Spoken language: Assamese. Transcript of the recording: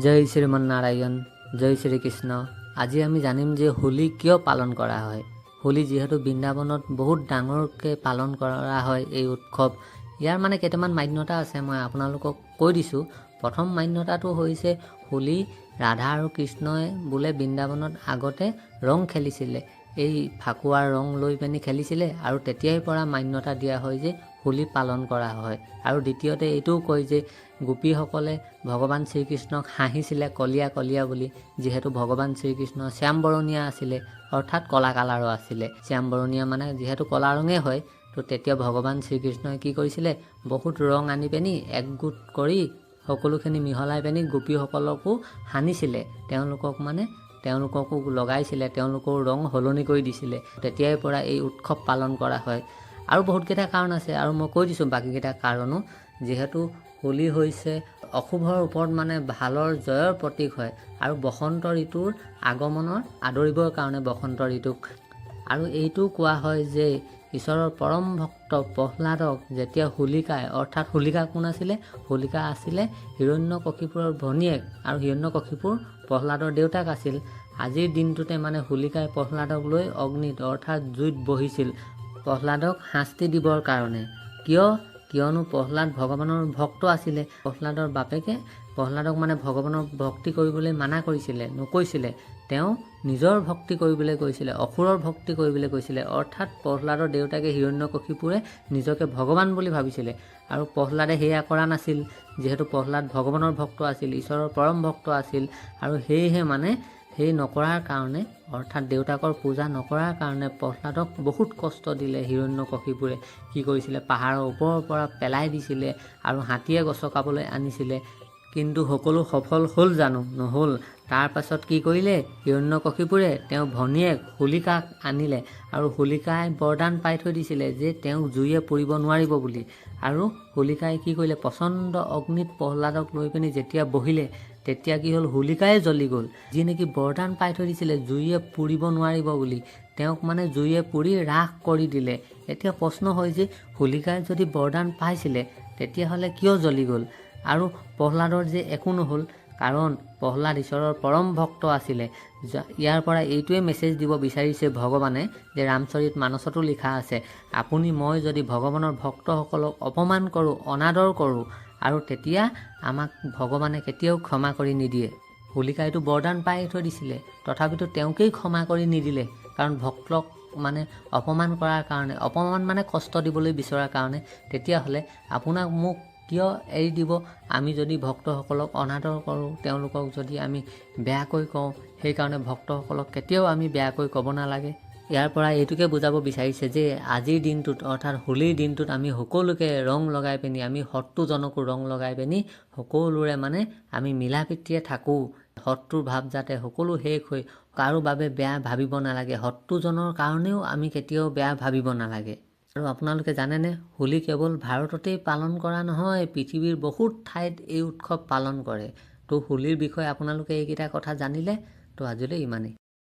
জয় শ্ৰীমন্নাৰায়ণ, জয় শ্ৰীকৃষ্ণ। আজি আমি জানিম যে হোলী কিয় পালন কৰা হয়। হোলী যিহেতু বৃন্দাবনত বহুত ডাঙৰকৈ পালন কৰা হয় এই উৎসৱ, ইয়াৰ মানে কেইটামান মান্যতা আছে, মই আপোনালোকক কৈ দিছোঁ। প্ৰথম মান্যতাটো হৈছে হোলী ৰাধা আৰু কৃষ্ণই বোলে বৃন্দাবনত আগতে ৰং খেলিছিলে, এই ফাকুৱাৰ ৰং লৈ পিনি খেলিছিলে, আৰু তেতিয়াৰ পৰা মান্যতা দিয়া হয় যে হোলী পালন কৰা হয়। আৰু দ্বিতীয়তে এইটোও কয় যে গোপীসকলে ভগৱান শ্ৰীকৃষ্ণক হাঁহিছিলে কলীয়া কলীয়া বুলি, যিহেতু ভগৱান শ্ৰীকৃষ্ণ শ্যামবৰণীয়া আছিলে, অৰ্থাৎ কলা কালাৰো আছিলে। শ্যামবৰণীয়া মানে যিহেতু কলা ৰঙে হয়, তো তেতিয়া ভগৱান শ্ৰীকৃষ্ণই কি কৰিছিলে, বহুত ৰং আনি পিনি একগোট কৰি সকলোখিনি মিহলাই পিনি গোপীসকলকো সানিছিলে, তেওঁলোককো লগাইছিলে, তেওঁলোকৰ ৰং সলনি কৰি দিছিলে। তেতিয়াৰ পৰা এই উৎসৱ পালন কৰা হয়। আৰু বহুতকেইটা কাৰণ আছে, আৰু মই কৈ দিছোঁ বাকীকেইটা কাৰণো। যিহেতু হোলী হৈছে অশুভৰ ওপৰত মানে ভালৰ জয়ৰ প্ৰতীক হয়, আৰু বসন্ত ঋতুৰ আগমনৰ আদৰিবৰ কাৰণে বসন্ত ঋতুক। আৰু এইটো কোৱা হয় যে ঈশ্বৰৰ পৰম ভক্ত প্ৰহ্লাদক যেতিয়া হোলিকাই, অৰ্থাৎ হোলিকা কোন আছিলে? হোলিকা আছিলে হিৰণ্যকশিপুৰৰ ভনীয়েক, আৰু হিৰণ্যকশিপুৰ প্ৰহ্লাদৰ দেউতাক আছিল। আজিৰ দিনটোতে মানে হোলিকাই প্ৰহ্লাদক লৈ অগ্নিত অৰ্থাৎ জুইত বহিছিল, প্ৰহ্লাদক শাস্তি দিবৰ কাৰণে। কিয়নো প্ৰহ্লাদ ভগৱানৰ ভক্ত আছিলে। প্ৰহ্লাদৰ বাপেকে প্ৰহ্লাদক মানে ভগৱানৰ ভক্তি কৰিবলৈ মানা কৰিছিলে, নকৈছিলে। তেওঁ নিজৰ ভক্তি কৰিবলৈ কৈছিলে, অসুৰৰ ভক্তি কৰিবলৈ কৈছিলে। অৰ্থাৎ প্ৰহ্লাদৰ দেউতাকে হিৰণ্যকশিপুৰে নিজকে ভগৱান বুলি ভাবিছিলে, আৰু প্ৰহ্লাদে সেয়া কৰা নাছিল। যিহেতু প্ৰহ্লাদ ভগৱানৰ ভক্ত আছিল, ঈশ্বৰৰ পৰম ভক্ত আছিল, আৰু সেয়েহে মানে সেই নকৰাৰ কাৰণে, অৰ্থাৎ দেউতাকৰ পূজা নকৰাৰ কাৰণে প্ৰহ্লাদক বহুত কষ্ট দিলে হিৰণ্যকশিপুৰে। কি কৰিছিলে, পাহাৰৰ ওপৰৰ পৰা পেলাই দিছিলে, আৰু হাতীয়ে গছকাবলৈ আনিছিলে। কিন্তু সকলো সফল হ'ল জানো? নহ'ল। তাৰ পাছত কি কৰিলে হিৰণ্যকশিপুৰে? তেওঁ ভনীয়েক হোলিকাক আনিলে, আৰু হোলিকাই বৰদান পাই থৈ দিছিলে যে তেওঁক জুইয়ে পুৰিব নোৱাৰিব বুলি। আৰু হোলিকাই কি কৰিলে, প্ৰচণ্ড অগ্নিত প্ৰহ্লাদক লৈ পিনি যেতিয়া বহিলে, তেতিয়া কি হ'ল, হোলিকাই জ্বলি গ'ল। যি নেকি বৰদান পাই থৈ দিছিলে জুইয়ে পুৰিব নোৱাৰিব বুলি, তেওঁক মানে জুইয়ে পুৰি ৰাস কৰি দিলে। এতিয়া প্ৰশ্ন হয় যে হোলিকাই যদি বৰদান পাইছিলে, তেতিয়াহ'লে কিয় জ্বলি গ'ল? আৰু প্ৰহ্লাদৰ যে একো নহ'ল, কাৰণ প্ৰহ্লাদ ঈশ্বৰৰ পৰম ভক্ত আছিলে। ইয়াৰ পৰা এইটোৱে মেছেজ দিব বিচাৰিছে ভগৱানে, যে ৰামচৰিত মানসতো লিখা আছে, আপুনি মই যদি ভগৱানৰ ভক্তসকলক অপমান কৰোঁ, অনাদৰ কৰোঁ, আৰু তেতিয়া আমাক ভগৱানে কেতিয়াও ক্ষমা কৰি নিদিয়ে। হোলিকাইতো বৰদান পাই থৈ দিছিলে, তথাপিতো তেওঁকেই ক্ষমা কৰি নিদিলে, কাৰণ ভক্তক মানে অপমান কৰাৰ কাৰণে, অপমান মানে কষ্ট দিবলৈ বিচৰাৰ কাৰণে। তেতিয়াহ'লে আপোনাক মোক কিয় এৰি দিব? আমি যদি ভক্তসকলক অনাদৰ কৰোঁ, তেওঁলোকক যদি আমি বেয়াকৈ কওঁ, সেইকাৰণে ভক্তসকলক কেতিয়াও আমি বেয়াকৈ ক'ব নালাগে। ইয়াৰ পৰা এইটোকে বুজাব বিচাৰিছে যে আজিৰ দিনটোত, অৰ্থাৎ হোলীৰ দিনটোত আমি সকলোকে ৰং লগাই পিনি, আমি শত্ৰুজনকো ৰং লগাই পিনি সকলোৰে মানে আমি মিলা প্ৰীতিৰে থাকোঁ। শত্ৰুৰ ভাৱ যাতে সকলো শেষ হৈ কাৰো বাবে বেয়া ভাবিব নালাগে, শত্ৰুজনৰ কাৰণেও আমি কেতিয়াও বেয়া ভাবিব নালাগে। আৰু আপোনালোকে জানেনে, হোলী কেৱল ভাৰততেই পালন কৰা নহয়, পৃথিৱীৰ বহুত ঠাইত এই উৎসৱ পালন কৰে। তো হোলীৰ বিষয়ে আপোনালোকে এইকেইটা কথা জানিলে, তো আজিলৈ ইমানেই।